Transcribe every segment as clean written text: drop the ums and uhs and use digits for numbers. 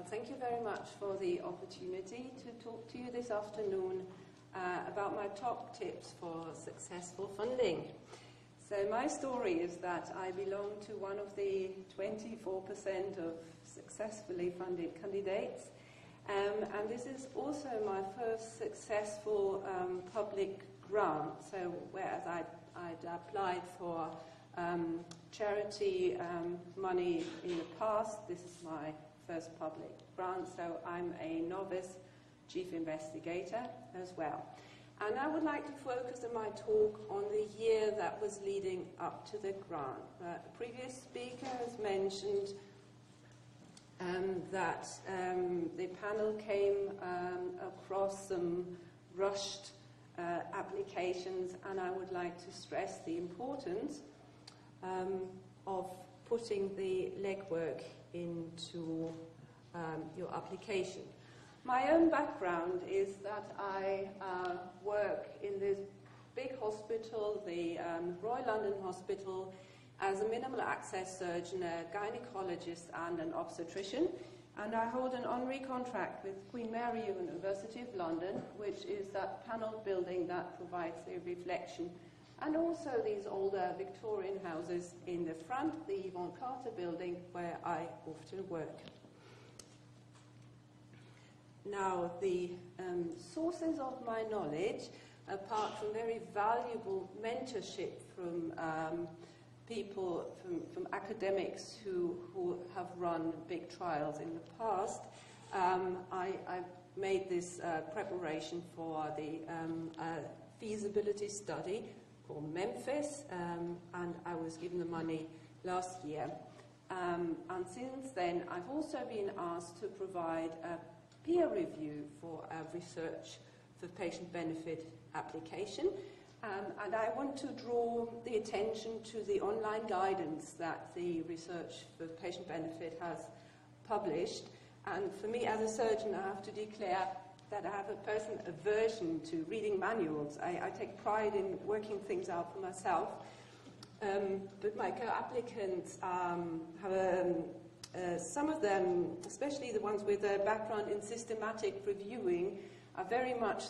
Well, thank you very much for the opportunity to talk to you this afternoon about my top tips for successful funding. So my story is that I belong to one of the 24% of successfully funded candidates, and this is also my first successful public grant. So whereas I'd applied for charity money in the past, this is my first public grant, so I'm a novice chief investigator as well. And I would like to focus in my talk on the year that was leading up to the grant. The previous speaker has mentioned that the panel came across some rushed applications, and I would like to stress the importance of putting the legwork into your application. My own background is that I work in this big hospital, the Royal London Hospital, as a minimal access surgeon, a gynaecologist and an obstetrician, and I hold an honorary contract with Queen Mary University of London, which is that panelled building that provides a reflection, and also these older Victorian houses in the front, the Yvonne Carter building, where I often work. Now, the sources of my knowledge, apart from very valuable mentorship from people, from academics who have run big trials in the past, I made this preparation for the feasibility study called MEMPHIS, and I was given the money last year. And since then, I've also been asked to provide a peer review for a research for patient benefit application. And I want to draw the attention to the online guidance that the Research for Patient Benefit has published. And for me as a surgeon, I have to declare that I have a personal aversion to reading manuals. I take pride in working things out for myself. But my co-applicants have some of them, especially the ones with a background in systematic reviewing, are very much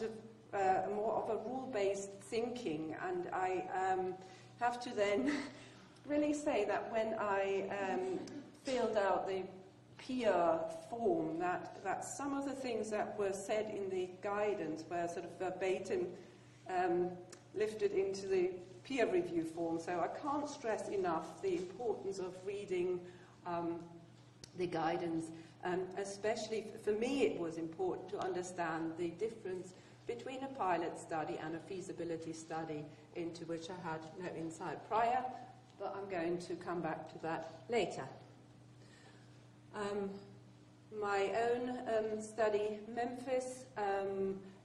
more of a rule-based thinking, and I have to then really say that when I filled out the peer form, that some of the things that were said in the guidance were sort of verbatim lifted into the peer review form. So I can't stress enough the importance of reading the guidance, especially for me it was important to understand the difference between a pilot study and a feasibility study, into which I had no insight prior, but I'm going to come back to that later. My own study, MEMPHIS,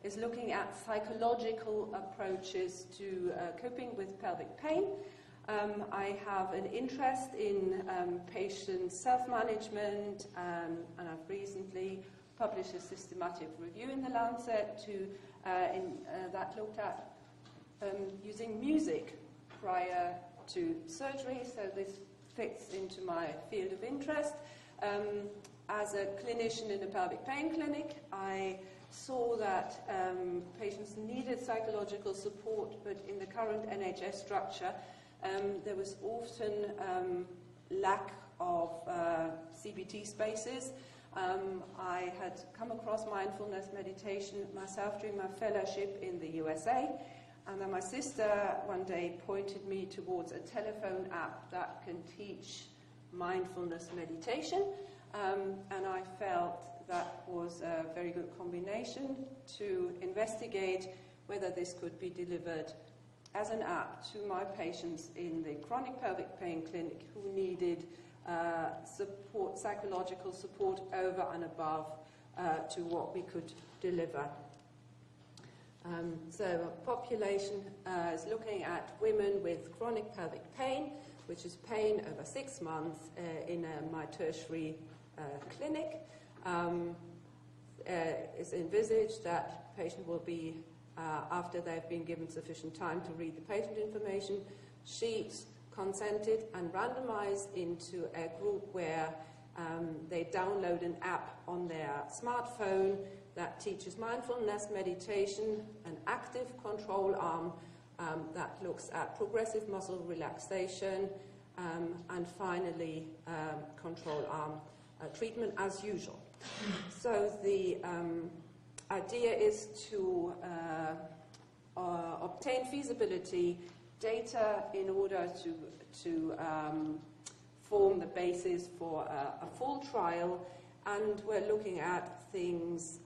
is looking at psychological approaches to coping with pelvic pain. I have an interest in patient self-management, and I've recently published a systematic review in the Lancet that looked at using music prior to surgery, so this fits into my field of interest. As a clinician in a pelvic pain clinic, I saw that patients needed psychological support, but in the current NHS structure, there was often lack of CBT spaces. I had come across mindfulness meditation myself during my fellowship in the USA, and then my sister one day pointed me towards a telephone app that can teach mindfulness meditation, and I felt that was a very good combination to investigate whether this could be delivered as an app to my patients in the chronic pelvic pain clinic who needed support, psychological support over and above to what we could deliver. So a population is looking at women with chronic pelvic pain, which is pain over 6 months in my tertiary clinic. It's envisaged that patient will be, after they've been given sufficient time to read the patient information sheets, consented and randomized into a group where They download an app on their smartphone that teaches mindfulness, meditation, an active control arm that looks at progressive muscle relaxation, and finally control arm treatment as usual. So the idea is to obtain feasibility data in order to form the basis for a full trial, and we're looking at things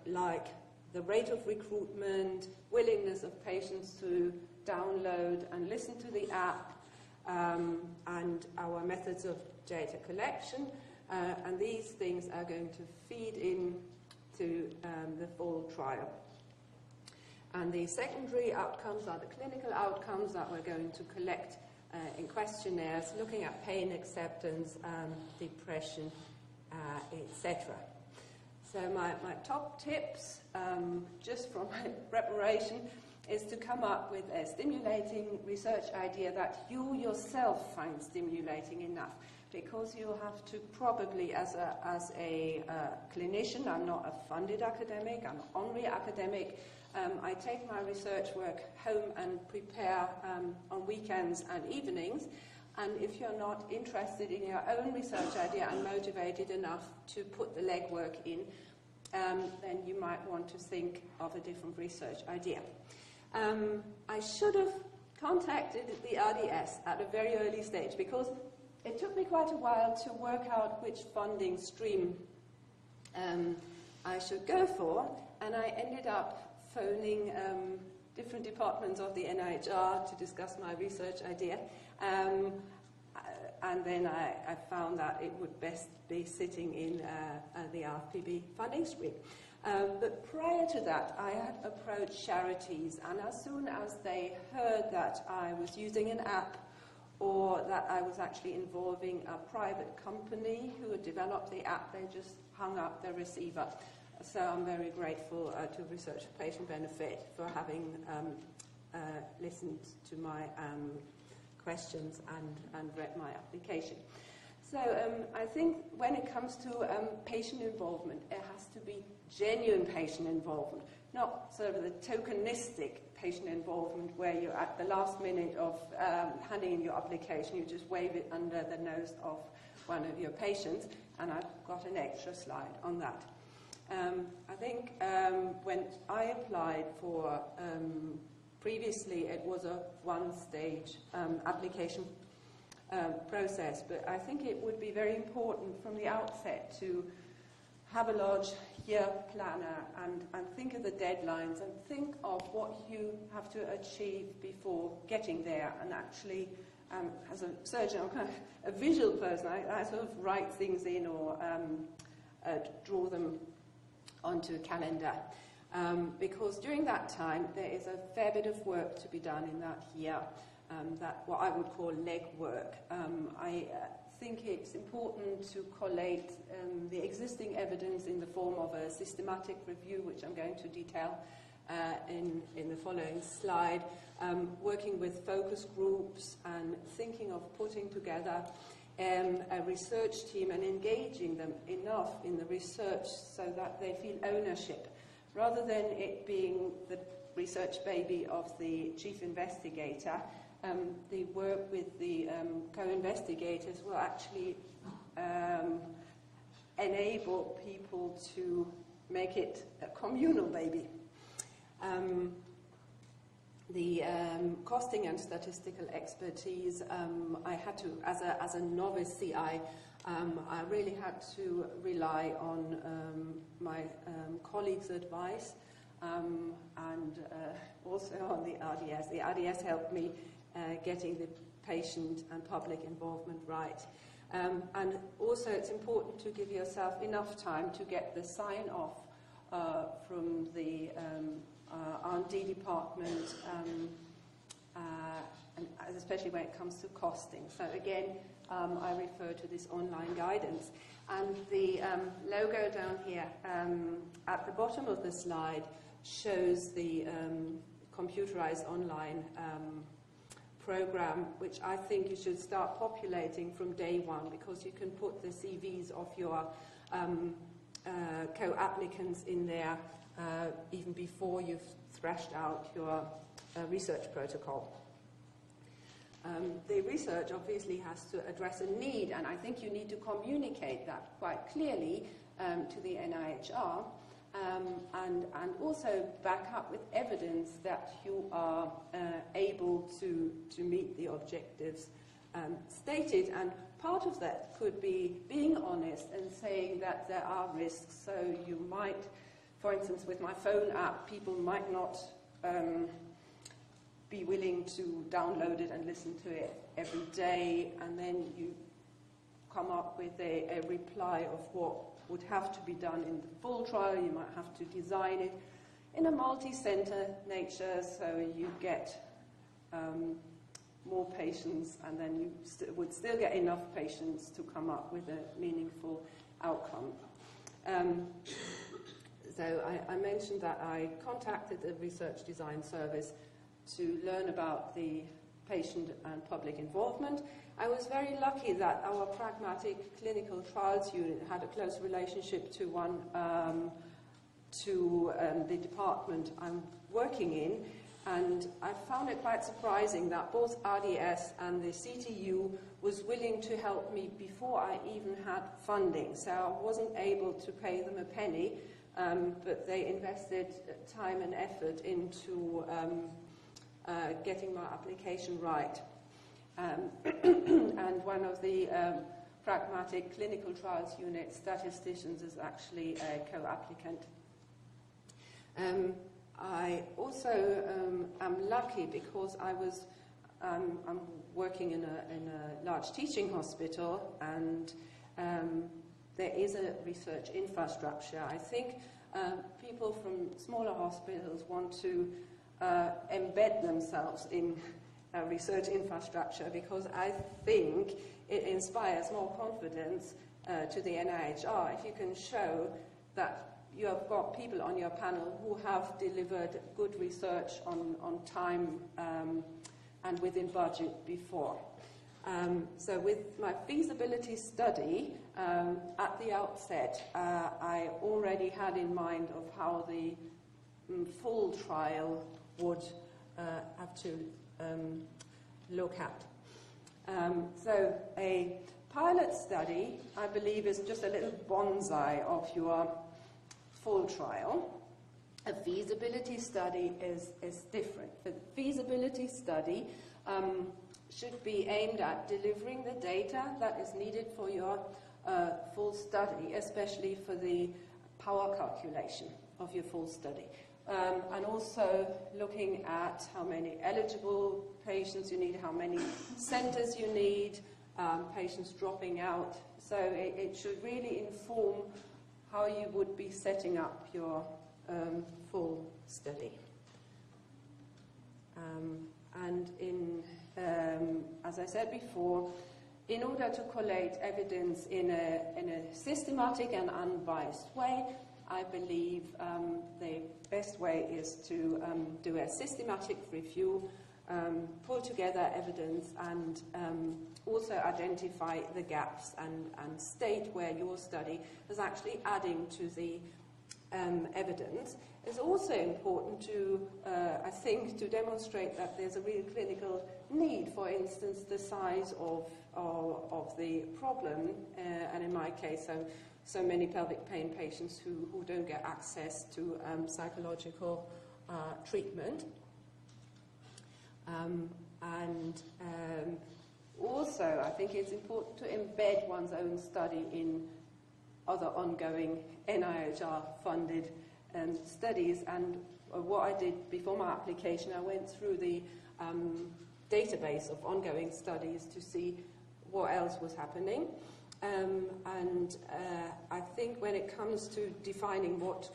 like the rate of recruitment, willingness of patients to download and listen to the app, and our methods of data collection, and these things are going to feed into the full trial. And the secondary outcomes are the clinical outcomes that we're going to collect in questionnaires, looking at pain, acceptance, depression, etc. So my top tips, just from my preparation, is to come up with a stimulating research idea that you yourself find stimulating enough, because you have to probably, as a clinician, I'm not a funded academic, I'm an honorary academic, I take my research work home and prepare on weekends and evenings, and if you're not interested in your own research idea and motivated enough to put the legwork in, then you might want to think of a different research idea. I should have contacted the RDS at a very early stage, because it took me quite a while to work out which funding stream I should go for, and I ended up phoning different departments of the NIHR to discuss my research idea, and then I found that it would best be sitting in the RfPB funding stream. But prior to that, I had approached charities, and as soon as they heard that I was using an app, or that I was actually involving a private company who had developed the app, they just hung up the receiver. So I'm very grateful to Research for Patient Benefit for having listened to my questions and read my application. So I think when it comes to patient involvement, it has to be genuine patient involvement, not sort of the tokenistic patient involvement where you're at the last minute of handing in your application, you just wave it under the nose of one of your patients, and I've got an extra slide on that. I think when I applied for, previously it was a one-stage application process, but I think it would be very important from the outset to have a large year planner and think of the deadlines and think of what you have to achieve before getting there. And actually, as a surgeon, I'm kind of a visual person. I sort of write things in or draw them onto a calendar. Because during that time, there is a fair bit of work to be done in that year, that what I would call legwork. I think it's important to collate the existing evidence in the form of a systematic review, which I'm going to detail in the following slide, working with focus groups and thinking of putting together a research team and engaging them enough in the research so that they feel ownership, rather than it being the research baby of the chief investigator. The work with the co-investigators will actually enable people to make it a communal baby. The costing and statistical expertise, I had to, as a novice CI, I really had to rely on my colleagues' advice and also on the RDS. The RDS helped me getting the patient and public involvement right. And also it's important to give yourself enough time to get the sign-off from the R&D department, and especially when it comes to costing. So again, I refer to this online guidance. And the logo down here at the bottom of the slide shows the computerized online program, which I think you should start populating from day one, because you can put the CVs of your co-applicants in there even before you've thrashed out your research protocol. The research obviously has to address a need, and I think you need to communicate that quite clearly to the NIHR, and also back up with evidence that you are able to meet the objectives stated. And part of that could be being honest and saying that there are risks. So you might, for instance, with my phone app, people might not be willing to download it and listen to it every day, and then you come up with a reply of what would have to be done in the full trial. You might have to design it in a multi-center nature, so you get more patients, and then you would still get enough patients to come up with a meaningful outcome. So I mentioned that I contacted the Research Design Service to learn about the patient and public involvement. I was very lucky that our Pragmatic clinical trials unit had a close relationship to the department I'm working in, and I found it quite surprising that both RDS and the CTU was willing to help me before I even had funding. So I wasn't able to pay them a penny, but they invested time and effort into getting my application right. And one of the Pragmatic clinical trials unit statisticians is actually a co-applicant. I also am lucky because I'm working in a large teaching hospital, and there is a research infrastructure. I think people from smaller hospitals want to embed themselves in research infrastructure, because I think it inspires more confidence to the NIHR if you can show that you have got people on your panel who have delivered good research on time and within budget before. So with my feasibility study, at the outset, I already had in mind of how the full trial would have to look at. So a pilot study, I believe, is just a little bonsai of your full trial. A feasibility study is different. The feasibility study should be aimed at delivering the data that is needed for your full study, especially for the power calculation of your full study. And also looking at how many eligible patients you need, how many centers you need, patients dropping out. So it should really inform how you would be setting up your full study. And as I said before, in order to collate evidence in a systematic and unbiased way, I believe the best way is to do a systematic review, pull together evidence, and also identify the gaps and state where your study is actually adding to the evidence. It's also important to, I think, to demonstrate that there's a real clinical need. For instance, the size of the problem, and in my case, so many pelvic pain patients who don't get access to psychological treatment. Also, I think it's important to embed one's own study in other ongoing NIHR-funded studies. And what I did before my application, I went through the database of ongoing studies to see what else was happening. I think when it comes to defining what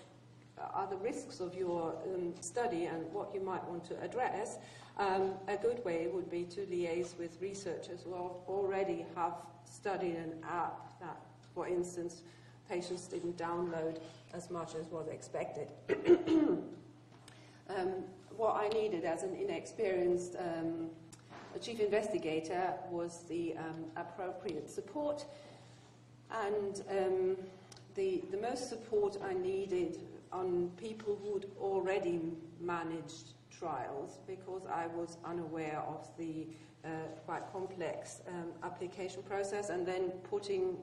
are the risks of your study and what you might want to address, a good way would be to liaise with researchers who already have studied an app that, for instance, patients didn't download as much as was expected. What I needed as an inexperienced the chief investigator was the appropriate support, and the most support I needed on people who'd already managed trials, because I was unaware of the quite complex application process, and then putting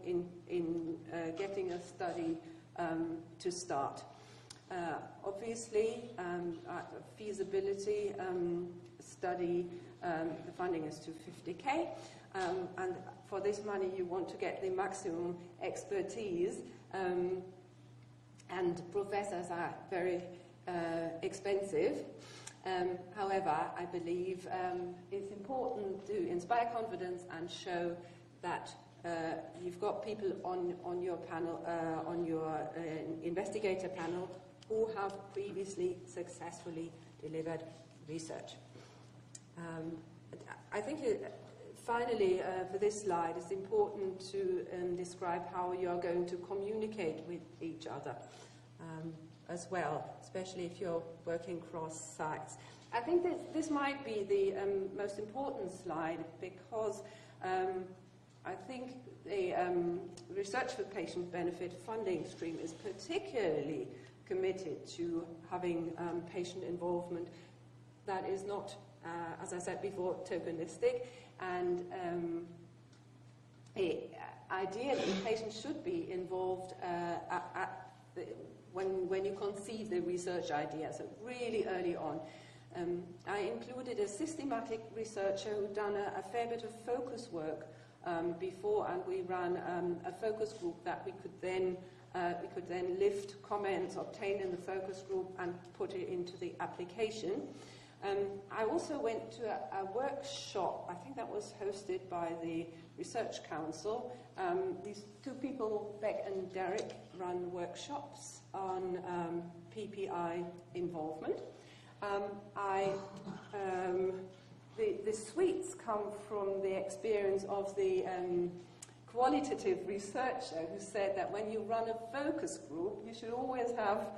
in getting a study to start. Obviously, feasibility study, the funding is to 50K, and for this money you want to get the maximum expertise, and professors are very expensive. However, I believe it's important to inspire confidence and show that you've got people on your panel, on your investigator panel, who have previously successfully delivered research. I think finally, for this slide, it's important to describe how you're going to communicate with each other as well, especially if you're working cross sites. I think this might be the most important slide, because I think the Research for Patient Benefit funding stream is particularly committed to having patient involvement that is not, as I said before, tokenistic, and ideally patients should be involved when you conceive the research idea, so really early on. I included a systematic researcher who'd done a fair bit of focus work before, and we ran a focus group that we could then lift comments obtained in the focus group and put it into the application. I also went to a workshop, I think that was hosted by the Research Council. These two people, Beck and Derek, run workshops on PPI involvement. The sweets come from the experience of the qualitative researcher who said that when you run a focus group, you should always have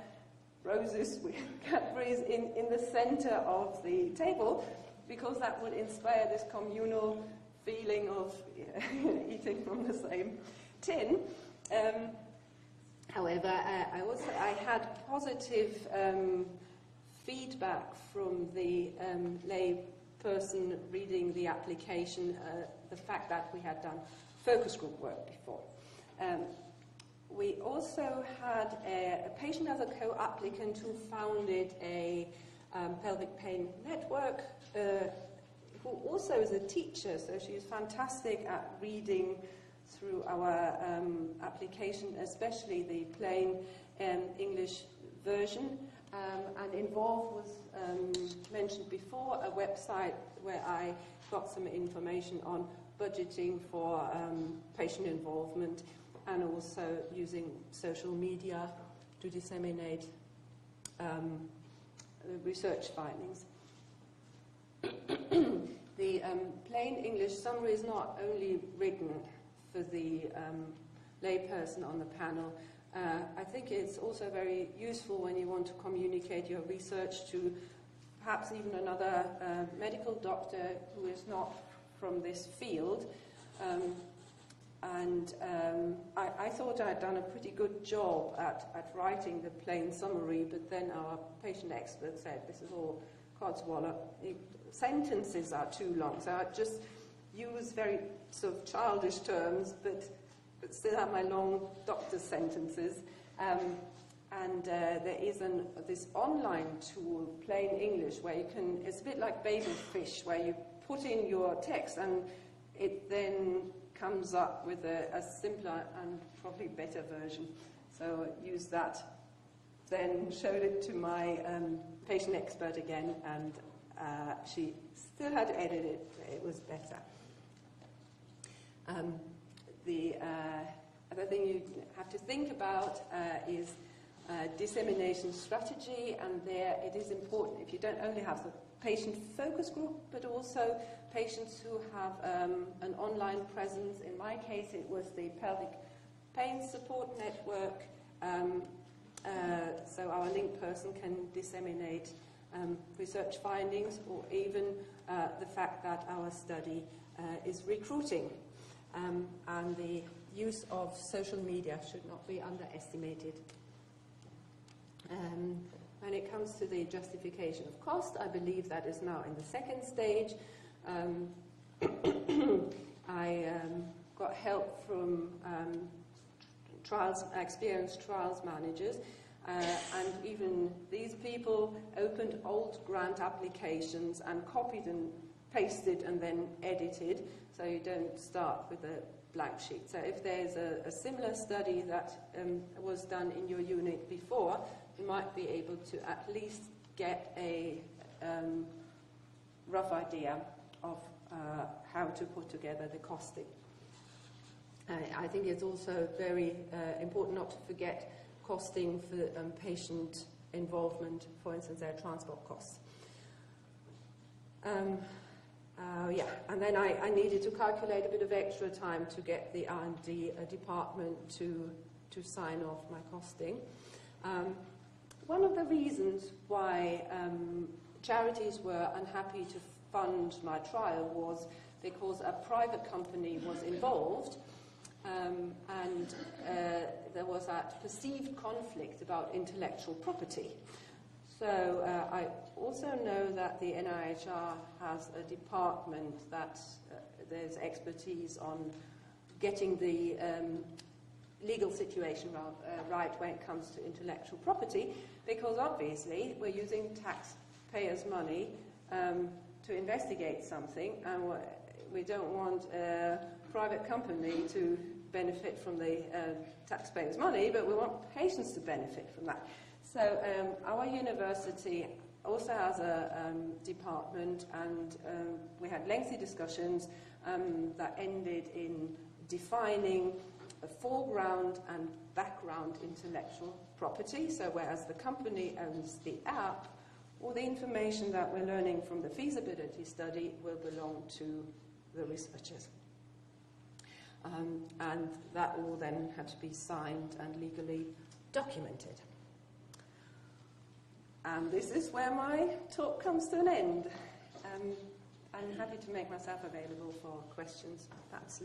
roses with Cadbury's in the center of the table, because that would inspire this communal feeling of eating from the same tin. However, I had positive feedback from the lay person reading the application, the fact that we had done focus group work before. We also had a patient as a co-applicant who founded a pelvic pain network, who also is a teacher, so she's fantastic at reading through our application, especially the plain English version. And Involve was mentioned before, a website where I got some information on budgeting for patient involvement, and also using social media to disseminate research findings. The plain English summary is not only written for the layperson on the panel. I think it's also very useful when you want to communicate your research to perhaps even another medical doctor who is not from this field. I thought I'd done a pretty good job at writing the plain summary, but then our patient expert said this is all codswallop. Sentences are too long, so I just use very sort of childish terms, but still have my long doctor's sentences. There is this online tool, Plain English, where you can, it's a bit like Baby Fish, where you put in your text and it then comes up with a simpler and probably better version. So I used that, then showed it to my patient expert again, and she still had to edit it, but it was better. The other thing you have to think about is dissemination strategy, and there it is important if you don't only have the patient focus group, but also patients who have an online presence. In my case, it was the pelvic pain support network, so our link person can disseminate research findings, or even the fact that our study is recruiting. And the use of social media should not be underestimated. When it comes to the justification of cost, I believe that is now in the second stage. I got help from experienced trials managers, and even these people opened old grant applications and copied and pasted and then edited, so you don't start with a blank sheet. So if there's a similar study that was done in your unit before, you might be able to at least get a rough idea of how to put together the costing. I think it's also very important not to forget costing for patient involvement, for instance, their transport costs. And then I needed to calculate a bit of extra time to get the R&D department to sign off my costing. One of the reasons why charities were unhappy to fund my trial was because a private company was involved, and there was that perceived conflict about intellectual property. So I also know that the NIHR has a department that there's expertise on getting the legal situation right when it comes to intellectual property, because obviously we're using taxpayers' money to investigate something, and we don't want a private company to benefit from the taxpayers' money, but we want patients to benefit from that. So our university also has a department, and we had lengthy discussions that ended in defining a foreground and background intellectual property. So whereas the company owns the app, all the information that we're learning from the feasibility study will belong to the researchers. And that all then had to be signed and legally documented. And this is where my talk comes to an end. I'm happy to make myself available for questions. That's